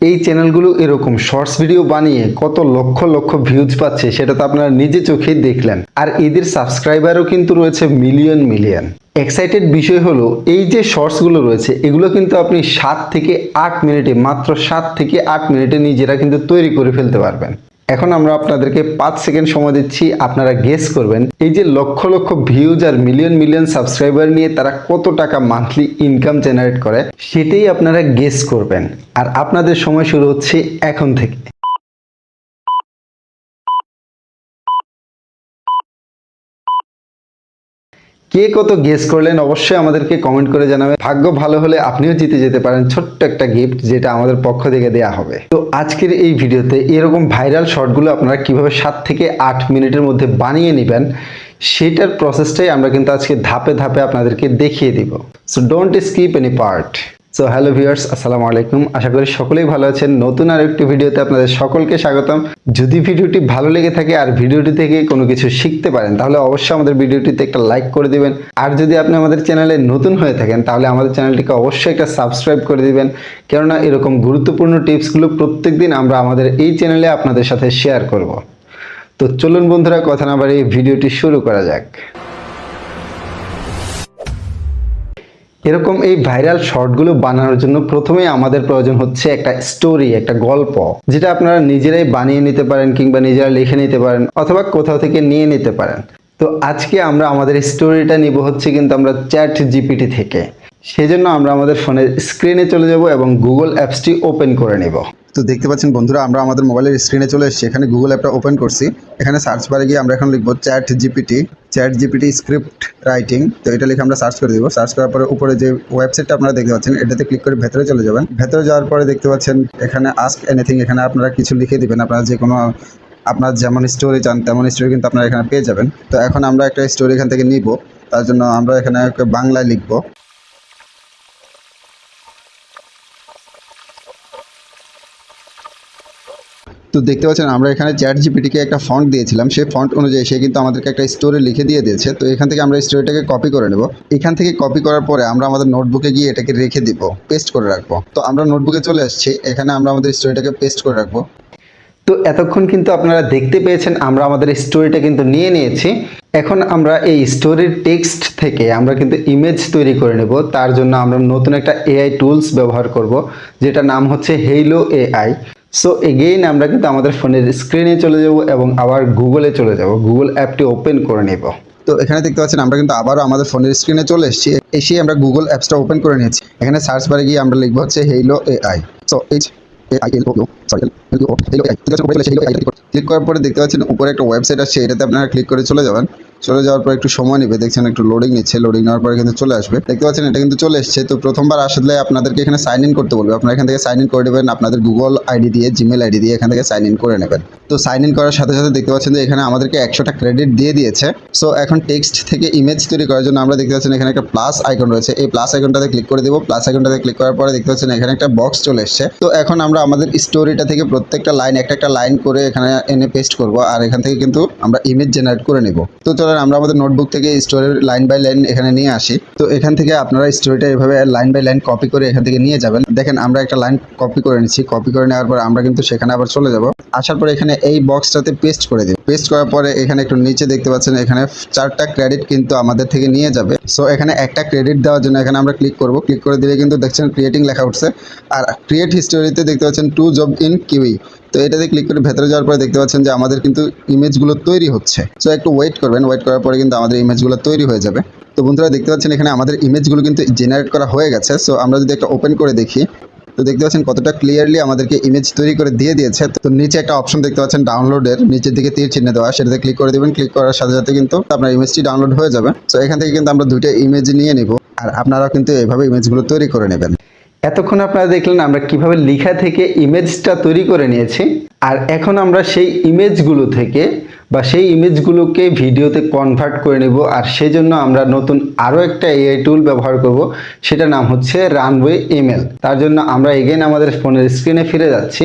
এই চ্যানেলগুলো এরকম শর্টস ভিডিও বানিয়ে কত লক্ষ লক্ষ ভিউজ পাচ্ছে সেটা তো আপনারা নিজে চোখেই দেখলেন। আর এদের সাবস্ক্রাইবারও কিন্তু রয়েছে মিলিয়ন মিলিয়ন। এক্সাইটেড বিষয় হলো এই যে শর্টসগুলো রয়েছে এগুলো কিন্তু আপনি 7 থেকে 8 মিনিটে, মাত্র 7 থেকে 8 মিনিটে নিজেরা কিন্তু তৈরি করে ফেলতে পারবেন। এখন আমরা আপনাদেরকে 5 সেকেন্ড সময় দিচ্ছি, আপনারা গেস করবেন এই যে লক্ষ লক্ষ ভিউজ আর মিলিয়ন মিলিয়ন সাবস্ক্রাইবার নিয়ে তারা কত টাকা মান্থলি ইনকাম জেনারেট করে, সেটাই আপনারা গেস করবেন। আর আপনাদের সময় শুরু হচ্ছে এখন থেকে। কে কত গেস করলেন অবশ্যই আমাদেরকে কমেন্ট করে জানাবেন। ভাগ্য ভালো হলে আপনিও জিতে যেতে পারেন ছোট্ট একটা গিফট, যেটা আমাদের পক্ষ থেকে দেয়া হবে। তো আজকের এই ভিডিওতে এরকম ভাইরাল শর্টগুলো আপনারা কিভাবে 7 থেকে 8 মিনিটের মধ্যে বানিয়ে নেবেন সেটার প্রসেসটাই আমরা কিন্তু আজকে ধাপে ধাপে আপনাদেরকে দেখিয়ে দিব। So don't skip any part. So hello viewers, আসসালামু আলাইকুম। আশা করি সকলেই ভালো আছেন। নতুন আর একটি ভিডিওতে আপনাদের সকলকে স্বাগতম। যদি ভিডিওটি ভালো লেগে থাকে আর ভিডিওটি থেকে কোনো কিছু শিখতে পারেন তাহলে অবশ্যই আমাদের ভিডিওটিতে একটা লাইক করে দিবেন। আর যদি আপনি আমাদের চ্যানেলে নতুন হয়ে থাকেন তাহলে আমাদের চ্যানেলটিকে অবশ্যই একটা সাবস্ক্রাইব করে দিবেন, কেননা এরকম গুরুত্বপূর্ণ টিপসগুলো প্রত্যেকদিন আমরা আমাদের এই চ্যানেলে আপনাদের সাথে শেয়ার করব। তো চলুন বন্ধুরা, কথা না বাড়িয়ে ভিডিওটি শুরু করা যাক। এরকম এই ভাইরাল শর্টগুলো বানানোর জন্য প্রথমেই আমাদের প্রয়োজন হচ্ছে একটা স্টোরি, একটা গল্প, যেটা আপনারা নিজেরাই বানিয়ে নিতে পারেন কিংবা নিজেরা লিখে নিতে পারেন অথবা কোথাও থেকে নিয়ে নিতে পারেন। তো আজকে আমরা আমাদের স্টোরিটা নিব হচ্ছে কিন্তু আমরা চ্যাট জিপিটি থেকে। সেজন্য আমরা আমাদের ফোনের স্ক্রিনে চলে যাব এবং গুগল অ্যাপসটি ওপেন করে নেব। তো দেখতে পাচ্ছেন বন্ধুরা, আমরা আমাদের মোবাইলের স্ক্রিনে চলে এসেছি। এখানে গুগল অ্যাপটা ওপেন করছি। এখানে সার্চ বারে গিয়ে আমরা এখন লিখবো চ্যাট জিপিটি স্ক্রিপ্ট রাইটিং। তো এটা লিখে আমরা সার্চ করে দিব। সার্চ করার পরে উপরে যে ওয়েবসাইটটা আপনারা দেখতে পাচ্ছেন এটাতে ক্লিক করে ভেতরে চলে যাবেন। ভেতরে যাওয়ার পরে দেখতে পাচ্ছেন এখানে আস্ক এনিথিং। এখানে আপনারা কিছু লিখে দিবেন, আপনারা যে কোনো আপনার যেমন স্টোরি চান তেমন স্টোরি কিন্তু আপনারা এখানে পেয়ে যাবেন। তো এখন আমরা একটা স্টোরি এখান থেকে নিব, তার জন্য আমরা এখানে বাংলায় লিখবো। তো দেখতে পাচ্ছেন আমরা এখানে চ্যাট জিপিটিকে একটা ফন্ট দিয়েছিলাম, সেই ফন্ট অনুযায়ী সে কিন্তু আমাদেরকে একটা স্টোরি লিখে দিয়ে দিয়েছে। তো এখান থেকে আমরা স্টোরিটাকে কপি করে নেব। এখান থেকে কপি করার পরে আমরা আমাদের নোটবুকে গিয়ে এটাকে রেখে দিব, পেস্ট করে রাখবো। তো আমরা নোটবুকে চলে আসছি, এখানে আমরা আমাদের স্টোরিটাকে পেস্ট করে রাখবো। তো এতক্ষণ কিন্তু আপনারা দেখতে পেয়েছেন আমরা আমাদের স্টোরিটা কিন্তু নিয়ে নিয়েছি। এখন আমরা এই স্টোরির টেক্সট থেকে আমরা কিন্তু ইমেজ তৈরি করে নেব। তার জন্য আমরা নতুন একটা এআই টুলস ব্যবহার করব, যেটা নাম হচ্ছে হেইলো এআই। সো এগেইন আমরা কিন্তু আমাদের ফোনের স্ক্রিনে চলে যাব এবং আবার গুগলে চলে যাব, গুগল অ্যাপটি ওপেন করে নেব। তো এখানে দেখতে পাচ্ছেন আমরা কিন্তু আবারও আমাদের ফোনের স্ক্রিনে চলে এসেছি। এসে আমরা গুগল অ্যাপসটা ওপেন করে নিয়েছি। এখানে সার্চ বারে গিয়ে আমরা লিখবো হচ্ছে হেইলো এআই। সো ক্লিক করার পরে দেখতে পাচ্ছেন উপরে একটা ওয়েবসাইট আছে, এটাতে আপনারা ক্লিক করে চলে যাবেন। চলে যাওয়ার পর একটু সময় নেবে, দেখছেন একটু লোডিং নিচ্ছে। লোডিং নেওয়ার পরে কিন্তু চলে আসবে। দেখতে পাচ্ছেন এটা কিন্তু চলে এসেছে। তো প্রথমবার আসলে আপনাদেরকে এখানে সাইন ইন করতে বলবে। আপনারা এখান থেকে সাইন ইন করে নেবেন আপনাদের গুগল আইডি দিয়ে, জিমেল আইডি দিয়ে এখান থেকে সাইন ইন করে নেবেন। তো সাইন ইন করার সাথে সাথে দেখতে পাচ্ছেন যে এখানে আমাদেরকে 100টা ক্রেডিট দিয়ে দিয়েছে। সো এখন টেক্সট থেকে ইমেজ তৈরি করার জন্য আমরা দেখতে পাচ্ছেন এখানে একটা প্লাস আইকন রয়েছে। এই প্লাস আইকনটাতে ক্লিক করে দেবো। প্লাস আইকনটাতে ক্লিক করার পরে দেখতে পাচ্ছেন এখানে একটা বক্স চলে এসেছে। তো এখন আমরা আমাদের স্টোরিটা থেকে প্রত্যেকটা লাইন একটা লাইন করে এখানে এনে পেস্ট করব, আর এখান থেকে কিন্তু আমরা ইমেজ জেনারেট করে নেব। তো চলেন আমরা আমাদের নোটবুক থেকে স্টোরির লাইন বাই লাইন এখানে নিয়ে আসি। তো এখান থেকে আপনারা স্টোরিটা এভাবে লাইন বাই লাইন কপি করে এখান থেকে নিয়ে যাবেন। দেখেন আমরা একটা লাইন কপি করে নিচ্ছি। কপি করে নেওয়ার পর আমরা কিন্তু সেখানে আবার চলে যাব। আসার পরে এখানে এই বক্সটাতে পেস্ট করে দিই। পেস্ট করার পরে এখানে একটু নিচে দেখতে পাচ্ছেন এখানে 4টা ক্রেডিট কিন্তু আমাদের থেকে নিয়ে যাবে। সো এখানে একটা ক্রেডিট দেওয়ার জন্য এখানে আমরা ক্লিক করব। ক্লিক করে দিলে কিন্তু দেখছেন ক্রিয়েটিং লেখা উঠছে। আর ক্রিয়েট হিস্টোরিতে দেখতে পাচ্ছেন 2 জব ইন কিউই। তো এটাতে ক্লিক করে ভেতরে যাওয়ার পরে দেখতে পাচ্ছেন যে আমাদের কিন্তু ইমেজগুলো তৈরি হচ্ছে। সো একটু ওয়েট করবেন। ওয়েট করার পরে কিন্তু আমাদের ইমেজগুলো তৈরি হয়ে যাবে। তো বন্ধুরা দেখতে পাচ্ছেন এখানে আমাদের ইমেজগুলো কিন্তু জেনারেট করা হয়ে গেছে। সো আমরা যদি একটা ওপেন করে দেখি তো দেখতে পাচ্ছেন কতটা ক্লিয়ারলি আমাদেরকে ইমেজ তৈরি করে দিয়ে দিয়েছে। তো নিচে একটা অপশন দেখতে পাচ্ছেন ডাউনলোডের, নিচের দিকে তীর চিহ্ন দেওয়া, সেটাতে ক্লিক করে দেবেন। ক্লিক করার সাথে সাথে কিন্তু আপনার ইমেজটি ডাউনলোড হয়ে যাবে। সো এখান থেকে কিন্তু আমরা 2টা ইমেজ নিয়ে নিব, আর আপনারাও কিন্তু এভাবে ইমেজগুলো তৈরি করে নেবেন। এতক্ষণ আপনারা দেখলেন আমরা কিভাবে লেখা থেকে ইমেজটা তৈরি করে নিয়েছি। আর এখন আমরা সেই ইমেজগুলো থেকে বা সেই ইমেজগুলোকে ভিডিওতে কনভার্ট করে নেব। আর সেই জন্য আমরা নতুন আরও একটা এআই টুল ব্যবহার করব, সেটার নাম হচ্ছে রানওয়ে এমএল। তার জন্য আমরা এগেইন আমাদের ফোনের স্ক্রিনে ফিরে যাচ্ছি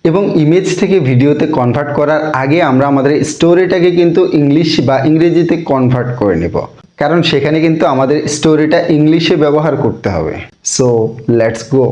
এবং ইমেজ থেকে ভিডিওতে কনভার্ট করার আগে আমরা আমাদের স্টোরিটাকে কিন্তু ইংলিশ বা ইংরেজিতে কনভার্ট করে নেব, কারণ সেখানে কিন্তু আমাদের স্টোরিটা ইংলিশে ব্যবহার করতে হবে। So let's go.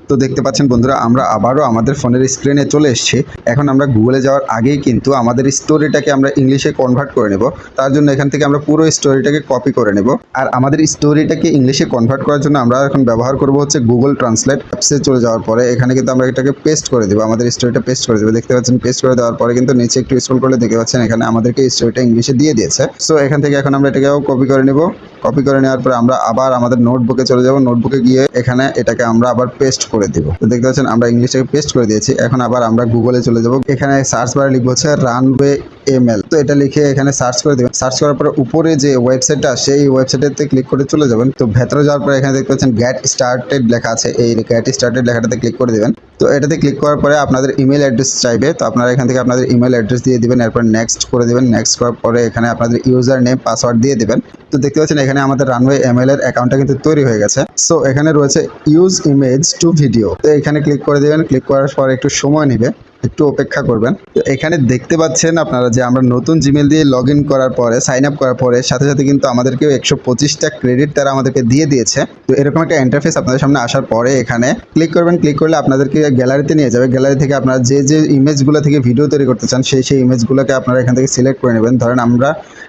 তো দেখতে পাচ্ছেন বন্ধুরা, আমরা আবারও আমাদের ফোনের স্ক্রিনে চলে এসেছি। এখন আমরা গুগলে যাওয়ার আগেই কিন্তু আমাদের স্টোরিটাকে আমরা ইংলিশে কনভার্ট করে নেব। তার জন্য এখান থেকে আমরা পুরো স্টোরিটাকে কপি করে নেব। আর আমাদের স্টোরিটাকে ইংলিশে কনভার্ট করার জন্য আমরা এখন ব্যবহার করব হচ্ছে গুগল ট্রান্সলেট। অ্যাপসে চলে যাওয়ার পরে এখানে কিন্তু আমরা এটাকে পেস্ট করে দেবো, আমাদের স্টোরিটা পেস্ট করে দেবো। দেখতে পাচ্ছেন পেস্ট করে দেওয়ার পরে কিন্তু নিচে একটু স্ক্রল করলে দেখতে পাচ্ছেন এখানে আমাদেরকে স্টোরিটা ইংলিশে দিয়ে দিয়েছে। সো এখান থেকে এখন আমরা এটাকেও কপি করে নেব। কপি করে নেওয়ার পরে আমরা আবার আমাদের নোটবুকে চলে যাব। নোটবুকে গিয়ে এখানে এটাকে আমরা আবার পেস্ট করে দিব। তো দেখতে পাচ্ছেন আমরা ইংলিশটাকে পেস্ট করে দিয়েছি। এখন আবার আমরা গুগলে চলে যাব। এখানে সার্চ বারে লিখবো হচ্ছে রানওয়ে এমএল। তো এটা লিখে এখানে সার্চ করে দেবেন। সার্চ করার পরে উপরে যে ওয়েবসাইটটা সেই ওয়েবসাইটেতে ক্লিক করে চলে যাবেন। তো ভেতরে যাওয়ার পরে এখানে দেখতে পাচ্ছেন গেট স্টার্টেড লেখা আছে, এই গেট স্টার্টেড লেখাটাতে ক্লিক করে দেবেন। তো এটাতে ক্লিক করার পরে আপনাদের ইমেল অ্যাড্রেস চাইবে। তো আপনারা এখান থেকে আপনাদের ইমেল অ্যাড্রেস দিয়ে দিবেন, এরপর নেক্সট করে দেবেন। নেক্সট করার পরে এখানে আপনাদের ইউজার নেম পাসওয়ার্ড দিয়ে দিবেন। তো দেখতে পাচ্ছেন এখানে আমাদের রানওয়ে এমএল এর অ্যাকাউন্টটা কিন্তু তৈরি হয়ে গেছে। সো এখানে রয়েছে ইউজ ইমেজ টু ভিডিও। তো এখানে ক্লিক করে দেবেন। ক্লিক করার পর একটু সময় নেবে, একটু অপেক্ষা করবেন। তো এখানে দেখতে পাচ্ছেন আপনারা যে আমরা নতুন জিমেল দিয়ে লগ ইন করার পরে সাইন আপ করার পরে সাথে সাথে কিন্তু আমাদেরকে 125টা ক্রেডিট তারা আমাদেরকে দিয়ে দিয়েছে। তো এরকম একটা ইন্টারফেস আপনাদের সামনে আসার পরে এখানে ক্লিক করবেন। ক্লিক করলে আপনাদেরকে গ্যালারিতে নিয়ে যাবে। গ্যালারি থেকে আপনারা যে যে ইমেজগুলো থেকে ভিডিও তৈরি করতে চান সেই ইমেজগুলোকে আপনারা এখান থেকে সিলেক্ট করে নেবেন। ধরেন আমরা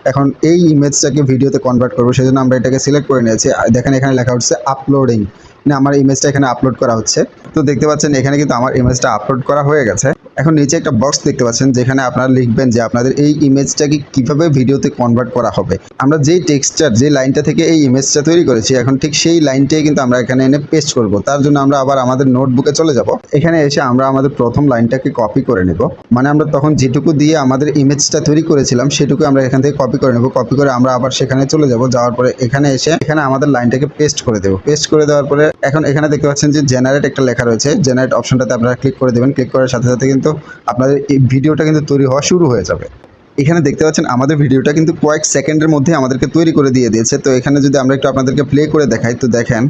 এখন এই ইমেজটাকে ভিডিওতে কনভার্ট করবো, সেই জন্য আমরা এটাকে সিলেক্ট করে নিয়েছি। দেখেন এখানে লেখা হচ্ছে আপলোডিং, না আমার ইমেজটা এখানে আপলোড করা হচ্ছে। তো দেখতে পাচ্ছেন এখানে কিন্তু আমার ইমেজটা আপলোড করা হয়ে গেছে। এখন নিচে একটা বক্স দেখতে পাচ্ছেন যেখানে আপনারা লিখবেন যে আপনাদের এই ইমেজটাকে কিভাবে ভিডিওতে কনভার্ট করা হবে। আমরা যেই টেক্সচার যে লাইনটা থেকে এই ইমেজটা তৈরি করেছি এখন ঠিক সেই লাইনটাই কিন্তু আমরা এখানে এনে পেস্ট করব। তার জন্য আমরা আবার আমাদের নোটবুকে চলে যাব। এখানে এসে আমরা আমাদের প্রথম লাইনটাকে কপি করে নেব। মানে আমরা তখন যেটুকু দিয়ে আমাদের ইমেজটা তৈরি করেছিলাম সেটুকু আমরা এখান থেকে কপি করে নেব। কপি করে আমরা আবার সেখানে চলে যাব। যাওয়ার পরে এখানে এসে এখানে আমাদের লাইনটাকে পেস্ট করে দেব। পেস্ট করে দেওয়ার পরে এখন এখানে দেখতে পাচ্ছেন যে জেনারেট একটা লেখা রয়েছে। জেনারেট অপশনটাতে আপনারা ক্লিক করে দেবেন। ক্লিক করার সাথে সাথে কিন্তু আপনাদের এই ভিডিওটা কিন্তু তৈরি হওয়া শুরু হয়ে যাবে। এখানে দেখতে পাচ্ছেন আমাদের ভিডিওটা কিন্তু কয়েক সেকেন্ডের মধ্যে আমাদেরকে তৈরি করে দিয়ে দিয়েছে। তো এখানে যদি আমরা একটু আপনাদেরকে প্লে করে দেখাই, তো দেখেন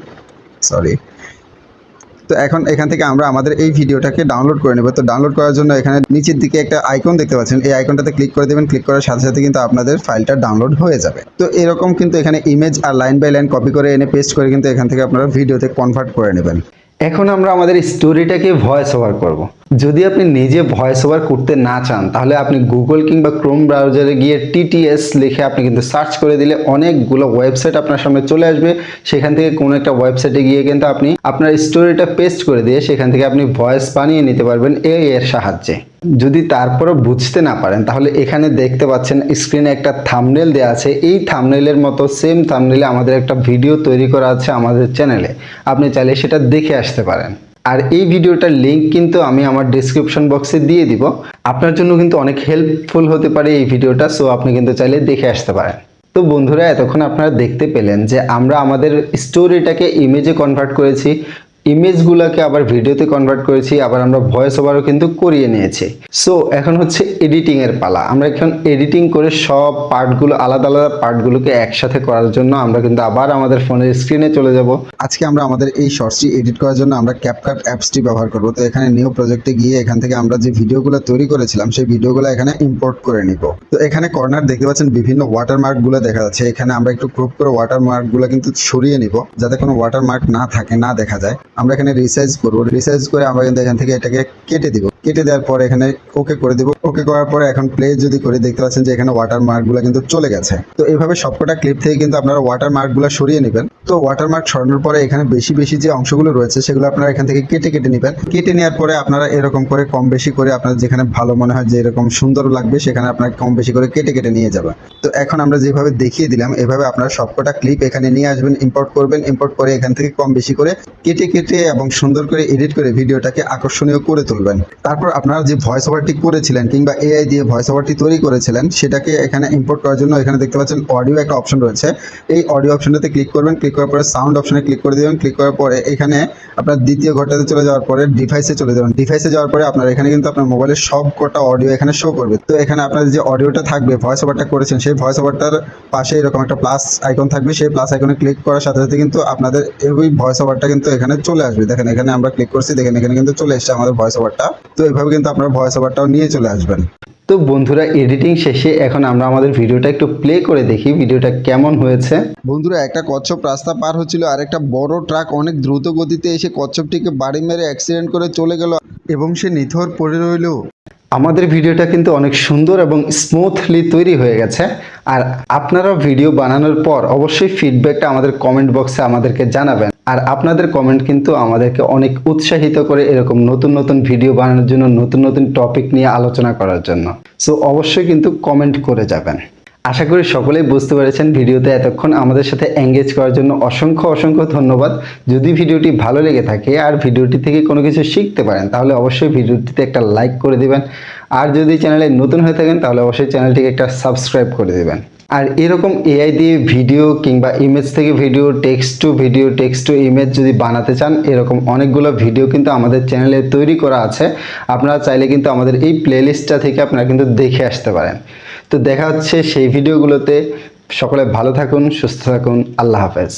তো এখন এখান থেকে আমরা আমাদের এই ভিডিওটাকে ডাউনলোড করে নেব। তো ডাউনলোড করার জন্য এখানে নিচের দিকে একটা আইকন দেখতে পাচ্ছেন, এই আইকনটাতে ক্লিক করে দেবেন। ক্লিক করার সাথে সাথে কিন্তু আপনাদের ফাইলটা ডাউনলোড হয়ে যাবে। তো এরকম কিন্তু এখানে ইমেজ আর লাইন বাই লাইন কপি করে এনে পেস্ট করে কিন্তু এখান থেকে আপনারা ভিডিওতে কনভার্ট করে নেবেন। এখন আমরা আমাদের স্টোরিটাকে ভয়েস ওভার করব। যদি আপনি নিজে ভয়েস ওভার করতে না চান তাহলে আপনি গুগল কিংবা ক্রোম ব্রাউজারে গিয়ে টিটিএস লিখে আপনি কিন্তু সার্চ করে দিলে অনেকগুলো ওয়েবসাইট আপনার সামনে চলে আসবে। সেখান থেকে কোনো একটা ওয়েবসাইটে গিয়ে কিন্তু আপনি আপনার স্টোরিটা পেস্ট করে দিয়ে সেখান থেকে আপনি ভয়েস বানিয়ে নিতে পারবেন এআই এর সাহায্যে। যদি তারপরে বুঝতে না পারেন তাহলে এখানে দেখতে পাচ্ছেন স্ক্রিনে একটা থাম্বনেল দেওয়া আছে। এই থাম্বনেলের মতো সেম থাম্বনেলে আমাদের একটা ভিডিও তৈরি করা আছে আমাদের চ্যানেলে, আপনি চাইলে সেটা দেখে আসতে পারেন। আর এই ভিডিওটার লিঙ্ক কিন্তু আমি আমার ডেসক্রিপশন বক্সে দিয়ে দিব। আপনার জন্য কিন্তু অনেক হেল্পফুল হতে পারে এই ভিডিওটা, সো আপনি কিন্তু চাইলে দেখে আসতে পারেন। তো বন্ধুরা, এতক্ষণ আপনারা দেখতে পেলেন যে আমরা আমাদের স্টোরিটাকে ইমেজে কনভার্ট করেছি, ইমেজগুলোকে আবার ভিডিওতে কনভার্ট করেছি, আবার আমরা ভয়েস ওভারও কিন্তু করিয়ে নিয়েছি। সো এখন হচ্ছে এডিটিং এর পালা। আমরা এখন এডিটিং করে সব পার্টগুলো আলাদা আলাদা পার্টগুলোকে একসাথে করার জন্য আমরা কিন্তু আবার আমাদের ফোনের স্ক্রিনে চলে যাব। আজকে আমরা আমাদের এই শর্টসটি এডিট করার জন্য আমরা ক্যাপকাট অ্যাপসটি ব্যবহার করব। তো এখানে নিউ প্রজেক্টে গিয়ে এখান থেকে আমরা যে ভিডিওগুলো তৈরি করেছিলাম সেই ভিডিওগুলো এখানে ইম্পোর্ট করে নিব। তো এখানে কর্নার দেখতে পাচ্ছেন বিভিন্ন ওয়াটারমার্কগুলো দেখা যাচ্ছে। এখানে আমরা একটু ক্রপ করে ওয়াটারমার্কগুলো কিন্তু সরিয়ে নিব যাতে কোনো ওয়াটারমার্ক না থাকে, না দেখা যায়। আমরা এখানে রিসাইজ করব। রিসাইজ করে আমরা কিন্তু এখান থেকে এটাকে কেটে দিব। কেটে দেওয়ার পরে এখানে ওকে করে দিব। ওকে করার পরে এখন প্লে যদি করে দেখতে পাচ্ছেন যে এখানে ওয়াটারমার্কগুলো কিন্তু চলে গেছে। তো এইভাবে সবকটা ক্লিপ থেকে কিন্তু আপনারা ওয়াটারমার্কগুলো সরিয়ে নেবেন। তো ওয়াটারমার্ক সরানোর পরে এখানে বেশি বেশি যে অংশগুলো রয়েছে সেগুলো আপনারা এখান থেকে কেটে কেটে নেবেন। কেটে নেওয়ার পরে আপনারা এরকম করে কম বেশি করে আপনার যেখানে ভালো মনে হয় যে এরকম সুন্দর লাগবে সেখানে আপনার কম বেশি করে কেটে কেটে নিয়ে যাবেন। তো এখন আমরা যেভাবে দেখিয়ে দিলাম এভাবে আপনারা সবকটা ক্লিপ এখানে নিয়ে আসবেন, ইম্পোর্ট করবেন। ইম্পোর্ট করে এখান থেকে কম বেশি করে কেটে কেটে এবং সুন্দর করে এডিট করে ভিডিওটাকে আকর্ষণীয় করে তুলবেন। তারপর আপনারা যে ভয়েস ওভারটি করেছিলেন কিংবা এআই দিয়ে ভয়েস ওভারটি তৈরি করেছিলেন সেটাকে এখানে ইম্পোর্ট করার জন্য এখানে দেখতে পাচ্ছেন অডিও একটা অপশন রয়েছে। এই অডিও অপশনটাতে ক্লিক করবেন। ক্লিক করার পরে সাউন্ড অপশনে ক্লিক করে দেবেন। ক্লিক করার পরে এখানে আপনার দ্বিতীয় ঘরটাতে চলে যাওয়ার পরে ডিভাইসে চলে যাবেন। ডিভাইসে যাওয়ার পরে আপনার এখানে কিন্তু আপনার মোবাইলের সব কটা অডিও এখানে শো করবে। তো এখানে আপনাদের যে অডিওটা থাকবে ভয়েস ওভারটা করেছেন সেই ভয়েস ওভারটার পাশে এরকম একটা প্লাস আইকন থাকবে। সেই প্লাস আইকনে ক্লিক করার সাথে সাথে কিন্তু আপনাদের ওই ভয়েস ওভারটা কিন্তু এখানে চলে আসবে। দেখেন এখানে আমরা ক্লিক করছি, দেখেন এখানে কিন্তু চলে এসেছে আমাদের ভয়েস ওভারটা। তো এইভাবে কিন্তু আপনার ভয়েস ওভারটাও নিয়ে চলে আসবেন। তো বন্ধুরা এডিটিং শেষে এখন আমরা আমাদের ভিডিওটা একটু প্লে করে দেখি ভিডিওটা কেমন হয়েছে। বন্ধুরা একটা কচ্ছপ রাস্তা পার হচ্ছিল আর একটা বড় ট্রাক অনেক দ্রুত গতিতে এসে কচ্ছপটিকে বাড়ি মেরে অ্যাক্সিডেন্ট করে চলে গেল এবং সে নিথর পড়ে রইল। আমাদের ভিডিওটা কিন্তু অনেক সুন্দর এবং স্মুথলি তৈরি হয়ে গেছে। আর আপনারা ভিডিও বানানোর পর অবশ্যই ফিডব্যাকটা আমাদের কমেন্ট বক্সে আমাদেরকে জানাবেন। আর আপনাদের কমেন্ট কিন্তু আমাদেরকে অনেক উৎসাহিত করে এরকম নতুন নতুন ভিডিও বানানোর জন্য, নতুন নতুন টপিক নিয়ে আলোচনা করার জন্য। সো অবশ্যই কিন্তু কমেন্ট করে যাবেন। আশা করি সকলেই বুঝতে পেরেছেন। ভিডিওতে এতক্ষণ আমাদের সাথে এঙ্গেজ করার জন্য অসংখ্য অসংখ্য ধন্যবাদ। যদি ভিডিওটি ভালো লেগে থাকে আর ভিডিওটি থেকে কোনো কিছু শিখতে পারেন তাহলে অবশ্যই ভিডিওটিতে একটা লাইক করে দিবেন। আর যদি চ্যানেলে নতুন হয়ে থাকেন তাহলে অবশ্যই চ্যানেলটিকে একটা সাবস্ক্রাইব করে দিবেন। আর এরকম এআই দিয়ে ভিডিও কিংবা ইমেজ থেকে ভিডিও, টেক্সট টু ইমেজ যদি বানাতে চান, এরকম অনেকগুলো ভিডিও কিন্তু আমাদের চ্যানেলে তৈরি করা আছে। আপনারা চাইলে কিন্তু আমাদের এই প্লেলিস্টটা থেকে আপনারা কিন্তু দেখে আসতে পারেন। তো দেখা হচ্ছে সেই ভিডিওগুলোতে। সকলে ভালো থাকুন, সুস্থ থাকুন। আল্লাহ হাফেজ।